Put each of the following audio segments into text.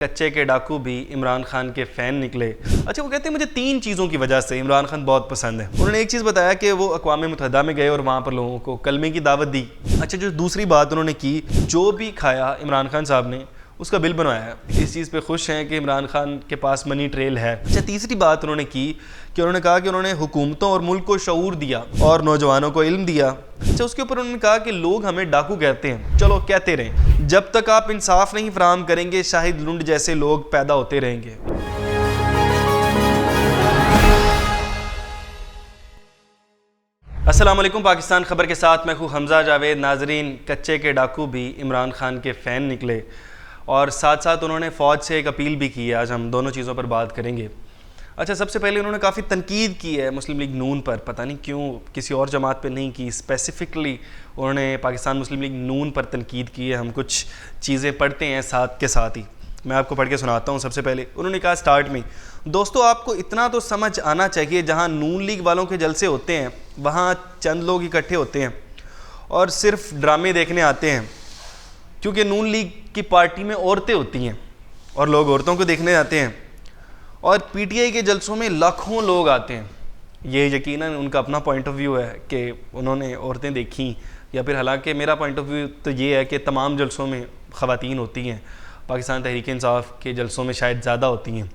कच्चे के डाकू भी इमरान खान के फ़ैन निकले। अच्छा, वो कहते हैं मुझे 3 चीज़ों की वजह से इमरान खान बहुत पसंद है। उन्होंने एक चीज़ बताया कि वो अक़वाम मुत्तहिदा में गए और वहाँ पर लोगों को कलमे की दावत दी। अच्छा, जो दूसरी बात उन्होंने की, जो भी खाया इमरान खान साहब ने उसका बिल बनवाया है। इस चीज़ पे खुश हैं कि इमरान खान के पास मनी ट्रेल है। अच्छा, तीसरी बात उन्होंने की कि उन्होंने कहा कि उन्होंने हुकूमतों और मुल्क को शऊर दिया और नौजवानों को इल्म दिया। अच्छा, उसके ऊपर उन्होंने कहा कि लोग हमें डाकू कहते हैं, चलो कहते रहें, जब तक आप इंसाफ नहीं फराहम करेंगे शाहिद लुंड जैसे लोग पैदा होते रहेंगे। अस्सलाम वालेकुम, पाकिस्तान खबर के साथ मैं हूँ हमजा जावेद। नाजरीन, कच्चे के डाकू भी इमरान खान के फ़ैन निकले और साथ साथ उन्होंने फ़ौज से एक अपील भी की है। आज हम दोनों चीज़ों पर बात करेंगे। अच्छा, सबसे पहले उन्होंने काफ़ी तनकीद की है मुस्लिम लीग नून पर, पता नहीं क्यों किसी और जमात पे नहीं की। स्पेसिफ़िकली उन्होंने पाकिस्तान मुस्लिम लीग नून पर तनकीद की है। हम कुछ चीज़ें पढ़ते हैं साथ के साथ ही, मैं आपको पढ़ के सुनाता हूँ। सबसे पहले उन्होंने कहा स्टार्ट में, दोस्तों आपको इतना तो समझ आना चाहिए, जहाँ नून लीग वालों के जलसे होते हैं वहाँ चंद लोग इकट्ठे होते हैं और सिर्फ ड्रामे देखने आते हैं, क्योंकि नून लीग की पार्टी में औरतें होती हैं और लोग औरतों को देखने आते हैं, और पीटीआई के जलसों में लाखों लोग आते हैं। ये यकीनन उनका अपना पॉइंट ऑफ व्यू है कि उन्होंने औरतें देखी, या फिर हालांकि मेरा पॉइंट ऑफ व्यू तो ये है कि तमाम जलसों में ख़वातीन होती हैं। पाकिस्तान तहरीक इंसाफ के जलसों में शायद ज़्यादा होती हैं,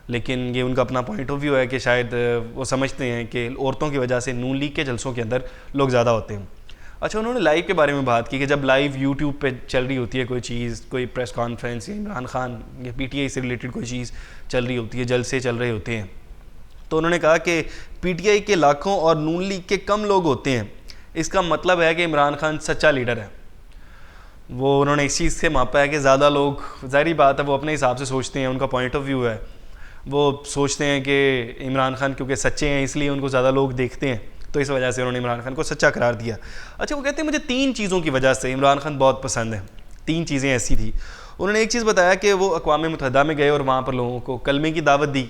लेकिन ये उनका अपना पॉइंट ऑफ व्यू है कि शायद वो समझते हैं कि औरतों की वजह से नून लीग के जलसों के अंदर लोग ज़्यादा होते हैं। अच्छा, उन्होंने लाइव के बारे में बात की कि जब लाइव यूट्यूब पे चल रही होती है कोई चीज़, कोई प्रेस कॉन्फ्रेंस या इमरान खान या पीटीआई से रिलेटेड कोई चीज़ चल रही होती है, जलसे चल रहे होते हैं, तो उन्होंने कहा कि पीटीआई के लाखों और नून लीग के कम लोग होते हैं, इसका मतलब है कि इमरान खान सच्चा लीडर है। वो उन्होंने इस चीज़ से मापा है कि ज़्यादा लोग, ज़ाहिर बात है वो अपने हिसाब से सोचते हैं, उनका पॉइंट ऑफ व्यू है, वो सोचते हैं कि इमरान खान क्योंकि सच्चे हैं इसलिए उनको ज़्यादा लोग देखते हैं, तो इस वजह से उन्होंने इमरान खान को सच्चा करार दिया। अच्छा, वो कहते हैं मुझे 3 चीज़ों की वजह से इमरान खान बहुत पसंद है। 3 चीज़ें ऐसी थी। उन्होंने एक चीज़ बताया कि वो अक़वाम मुत्तहिदा में गए और वहाँ पर लोगों को कलमे की दावत दी।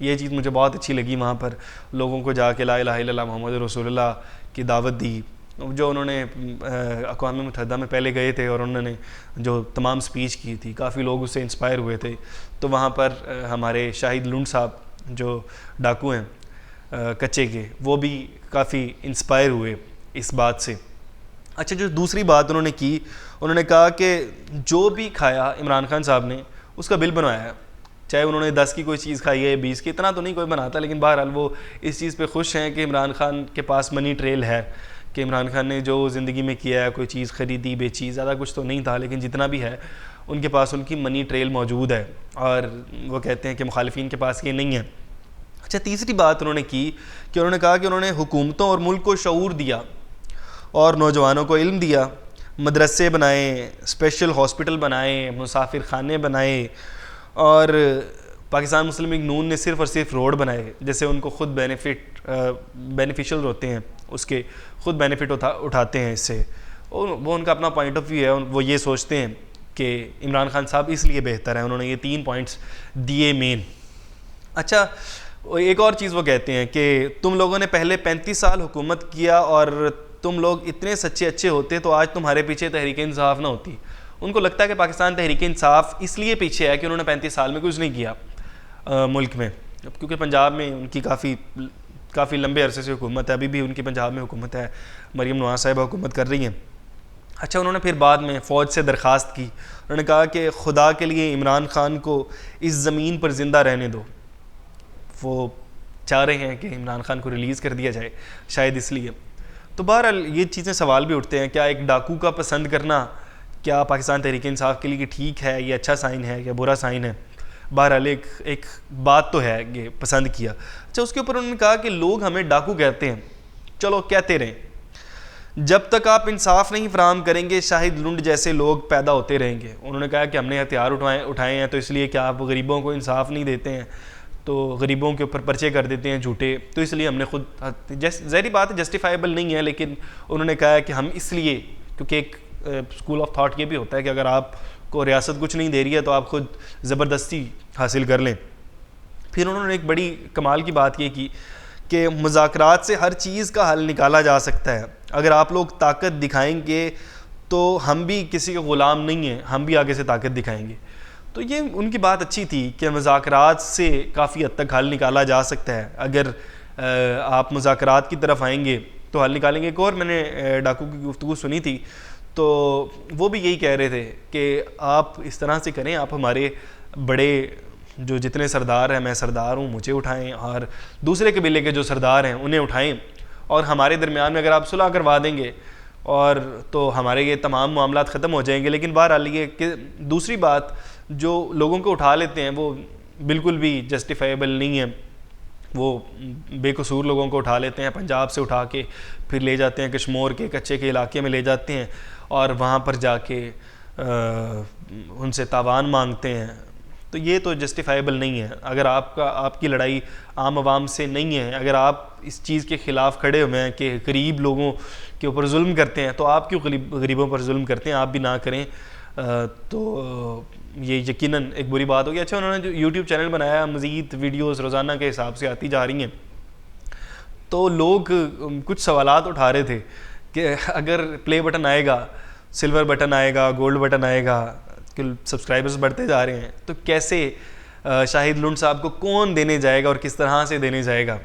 ये चीज़ मुझे बहुत अच्छी लगी। वहाँ पर लोगों को जाके ला इलाहा इल्लल्लाह मुहम्मद रसूलुल्लाह की दावत दी। जो उन्होंने अक़वाम मुत्तहिदा में पहले गए थे और उन्होंने जो तमाम स्पीच की थी, काफ़ी लोग उससे इंस्पायर हुए थे। तो वहाँ पर हमारे शाहिद लुंड साहब जो डाकू हैं कच्चे के, वो भी काफ़ी इंस्पायर हुए इस बात से। अच्छा, जो दूसरी बात उन्होंने की, उन्होंने कहा कि जो भी खाया इमरान खान साहब ने उसका बिल बनवाया है। चाहे उन्होंने 10 की कोई चीज़ खाई है, 20 की, इतना तो नहीं कोई बनाता, लेकिन बहरहाल वो इस चीज़ पे खुश हैं कि इमरान खान के पास मनी ट्रेल है, कि इमरान खान ने जो ज़िंदगी में किया है, कोई चीज़ ख़रीदी बेची, ज़्यादा कुछ तो नहीं था, लेकिन जितना भी है उनके पास उनकी मनी ट्रेल मौजूद है, और वो कहते हैं कि मुखालिफिन के पास ये नहीं है। अच्छा, तीसरी बात उन्होंने की कि उन्होंने कहा कि उन्होंने हुकूमतों और मुल्क को शऊर दिया और नौजवानों को इल्म दिया। मदरसे बनाए, स्पेशल हॉस्पिटल बनाए, मुसाफिर खाने बनाए, और पाकिस्तान मुस्लिम लीग नून ने सिर्फ़ और सिर्फ रोड बनाए, जैसे उनको ख़ुद बेनिफिशियल होते हैं, उसके ख़ुद बेनिफिट उठाते हैं इससे। और वो उनका अपना पॉइंट ऑफ व्यू है। वो ये सोचते हैं कि इमरान खान साहब इसलिए बेहतर हैं। उन्होंने ये 3 पॉइंट्स दिए मेन। अच्छा, एक और चीज़ वो कहते हैं कि तुम लोगों ने पहले 35 साल हुकूमत किया और तुम लोग इतने सच्चे अच्छे होते तो आज तुम्हारे पीछे तहरीक इंसाफ ना होती। उनको लगता है कि पाकिस्तान तहरीक इंसाफ इसलिए पीछे है कि उन्होंने 35 साल में कुछ नहीं किया मुल्क में, क्योंकि पंजाब में उनकी काफ़ी लंबे अरसे से हुकूमत है। अभी भी उनकी पंजाब में हुकूमत है, मरीम नवाज़ साहिबा हुकूमत कर रही हैं। अच्छा, उन्होंने फिर बाद में फ़ौज से दरख्वास्त की। उन्होंने कहा कि खुदा के लिए इमरान खान को इस ज़मीन पर ज़िंदा रहने दो। वो चाह रहे हैं कि इमरान खान को रिलीज़ कर दिया जाए, शायद इसलिए। तो बहरहाल ये चीज़ें सवाल भी उठते हैं, क्या एक डाकू का पसंद करना क्या पाकिस्तान तहरीक इंसाफ के लिए ठीक है, ये अच्छा साइन है या बुरा साइन है? बहरहाल एक बात तो है कि पसंद किया। अच्छा, उसके ऊपर उन्होंने कहा कि लोग हमें डाकू कहते हैं, चलो कहते रहें, जब तक आप इंसाफ नहीं फराहम करेंगे शाहिद लुंड जैसे लोग पैदा होते रहेंगे। उन्होंने कहा कि हमने हथियार उठाए हैं, तो इसलिए क्या आप गरीबों को इंसाफ नहीं देते हैं, तो गरीबों के ऊपर पर्चे कर देते हैं झूठे, तो इसलिए हमने खुद, ज़ाहिर बात है जस्टिफाइबल नहीं है, लेकिन उन्होंने कहा कि हम इसलिए, क्योंकि एक स्कूल ऑफ थॉट ये भी होता है कि अगर आपको रियासत कुछ नहीं दे रही है तो आप खुद ज़बरदस्ती हासिल कर लें। फिर उन्होंने एक बड़ी कमाल की बात ये की कि मुज़ाकरात से हर चीज़ का हल निकाला जा सकता है। अगर आप लोग ताकत दिखाएंगे तो हम भी किसी के ग़ुलाम नहीं हैं, हम भी आगे से ताकत दिखाएंगे। तो ये उनकी बात अच्छी थी कि मुज़ाकरात से काफ़ी हद तक हल निकाला जा सकता है। अगर आप मुज़ाकरात की तरफ आएंगे तो हल निकालेंगे। एक और मैंने डाकू की गुफ्तगू सुनी थी, तो वो भी यही कह रहे थे कि आप इस तरह से करें, आप हमारे बड़े जो जितने सरदार हैं, मैं सरदार हूँ, मुझे उठाएं, और दूसरे कबीले के जो सरदार हैं उन्हें उठाएं, और हमारे दरमियान में अगर आप सुलह करवा देंगे और तो हमारे ये तमाम मामलात ख़त्म हो जाएंगे। लेकिन बहरहाल ये कि दूसरी बात, जो लोगों को उठा लेते हैं वो बिल्कुल भी जस्टिफाइबल नहीं है। वो बेकसूर लोगों को उठा लेते हैं, पंजाब से उठा के फिर ले जाते हैं कश्मीर के कच्चे के इलाके में ले जाते हैं, और वहाँ पर जाके उनसे तावान मांगते हैं। तो ये तो जस्टिफाइबल नहीं है। अगर आपकी लड़ाई आम आवाम से नहीं है, अगर आप इस चीज़ के ख़िलाफ़ खड़े हुए हैं कि गरीब लोगों के ऊपर जुल्म करते हैं, तो आप क्यों गरीबों पर जुल्म करते हैं? आप भी ना करें। तो ये यकीनन एक बुरी बात होगी। अच्छा, उन्होंने जो यूट्यूब चैनल बनाया, मज़ीद वीडियोस रोज़ाना के हिसाब से आती जा रही हैं, तो लोग कुछ सवालात उठा रहे थे कि अगर प्ले बटन आएगा, सिल्वर बटन आएगा, गोल्ड बटन आएगा, कि सब्सक्राइबर्स बढ़ते जा रहे हैं, तो कैसे शाहिद लुंड साहब को कौन देने जाएगा और किस तरह से देने जाएगा?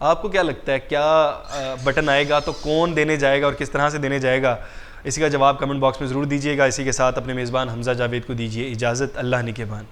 आपको क्या लगता है, क्या बटन आएगा तो कौन देने जाएगा और किस तरह से देने जाएगा? इसी का जवाब कमेंट बॉक्स में ज़रूर दीजिएगा। इसी के साथ अपने मेज़बान हमज़ा जावेद को दीजिए इजाज़त। अल्लाह निगहबान।